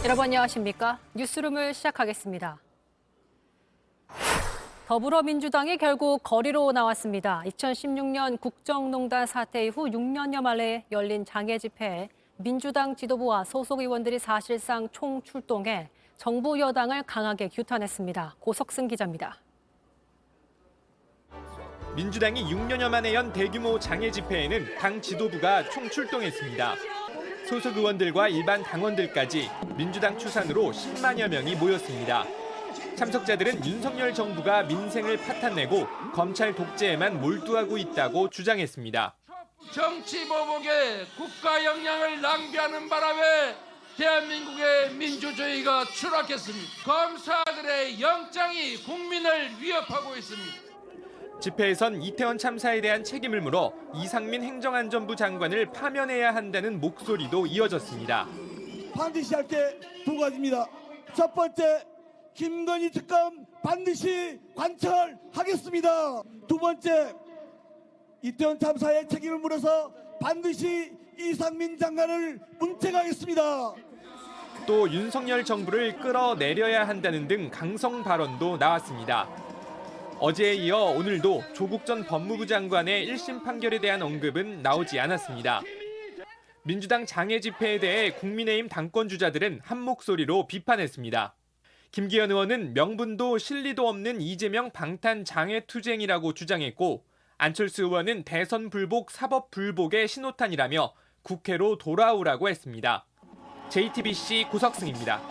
여러분 안녕하십니까? 뉴스룸을 시작하겠습니다. 더불어민주당이 결국 거리로 나왔습니다. 2016년 국정농단 사태 이후 6년여 만에 열린 장애 집회에 민주당 지도부와 소속 의원들이 사실상 총출동해 정부 여당을 강하게 규탄했습니다. 고석승 기자입니다. 민주당이 6년여 만에 연 대규모 장애 집회에는 당 지도부가 총출동했습니다. 소속 의원들과 일반 당원들까지 민주당 추산으로 10만여 명이 모였습니다. 참석자들은 윤석열 정부가 민생을 파탄내고 검찰 독재에만 몰두하고 있다고 주장했습니다. 정치 보복에 국가 역량을 낭비하는 바람에 대한민국의 민주주의가 추락했습니다. 검사들의 영장이 국민을 위협하고 있습니다. 집회에선 이태원 참사에 대한 책임을 물어 이상민 행정안전부 장관을 파면해야 한다는 목소리도 이어졌습니다. 반드시 할 게 두 가지입니다. 첫 번째, 김건희 특검 반드시 관철하겠습니다. 두 번째, 이태원 참사의 책임을 물어서 반드시 이상민 장관을 문책하겠습니다. 또 윤석열 정부를 끌어내려야 한다는 등 강성 발언도 나왔습니다. 어제에 이어 오늘도 조국 전 법무부 장관의 1심 판결에 대한 언급은 나오지 않았습니다. 민주당 장애 집회에 대해 국민의힘 당권 주자들은 한 목소리로 비판했습니다. 김기현 의원은 명분도 실리도 없는 이재명 방탄 장애 투쟁이라고 주장했고, 안철수 의원은 대선 불복, 사법 불복의 신호탄이라며 국회로 돌아오라고 했습니다. JTBC 고석승입니다.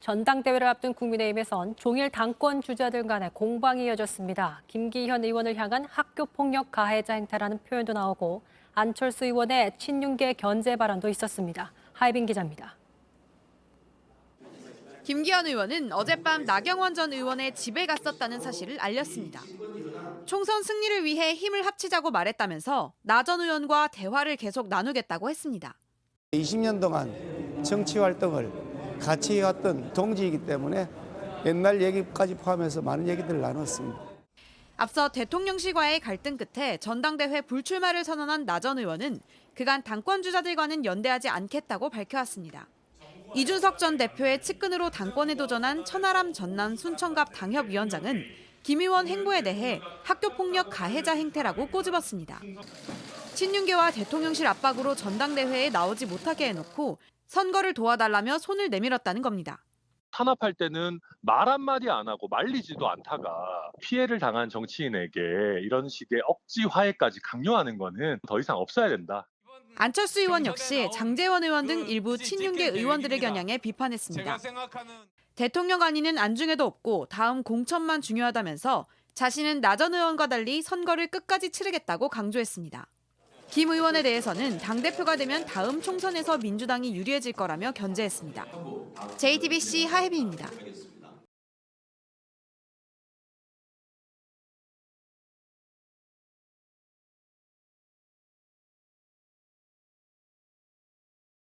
전당대회를 앞둔 국민의힘에선 종일 당권 주자들 간의 공방이 이어졌습니다. 김기현 의원을 향한 학교폭력 가해자 행태라는 표현도 나오고 안철수 의원의 친윤계 견제 발언도 있었습니다. 하예빈 기자입니다. 김기현 의원은 어젯밤 나경원 전 의원의 집에 갔었다는 사실을 알렸습니다. 총선 승리를 위해 힘을 합치자고 말했다면서 나 전 의원과 대화를 계속 나누겠다고 했습니다. 20년 동안 정치 활동을 같이 해왔던 동지이기 때문에 옛날 얘기까지 포함해서 많은 얘기들을 나눴습니다. 앞서 대통령실과의 갈등 끝에 전당대회 불출마를 선언한 나 전 의원은 그간 당권 주자들과는 연대하지 않겠다고 밝혀왔습니다. 이준석 전 대표의 측근으로 당권에 도전한 천하람 전남 순천갑 당협위원장은 김 의원 행보에 대해 학교폭력 가해자 행태라고 꼬집었습니다. 친윤계와 대통령실 압박으로 전당대회에 나오지 못하게 해놓고 선거를 도와달라며 손을 내밀었다는 겁니다. 탄압할 때는 말 한마디 안 하고 말리지도 않다가 피해를 당한 정치인에게 이런 식의 억지 화해까지 강요하는 거는 더 이상 없어야 된다. 안철수 의원 역시 장제원 의원 등 일부 친윤계 의원들을 겨냥해 비판했습니다. 대통령 안위는 안중에도 없고 다음 공천만 중요하다면서 자신은 나 전 의원과 달리 선거를 끝까지 치르겠다고 강조했습니다. 김 의원에 대해서는 당대표가 되면 다음 총선에서 민주당이 유리해질 거라며 견제했습니다. JTBC 하예빈입니다.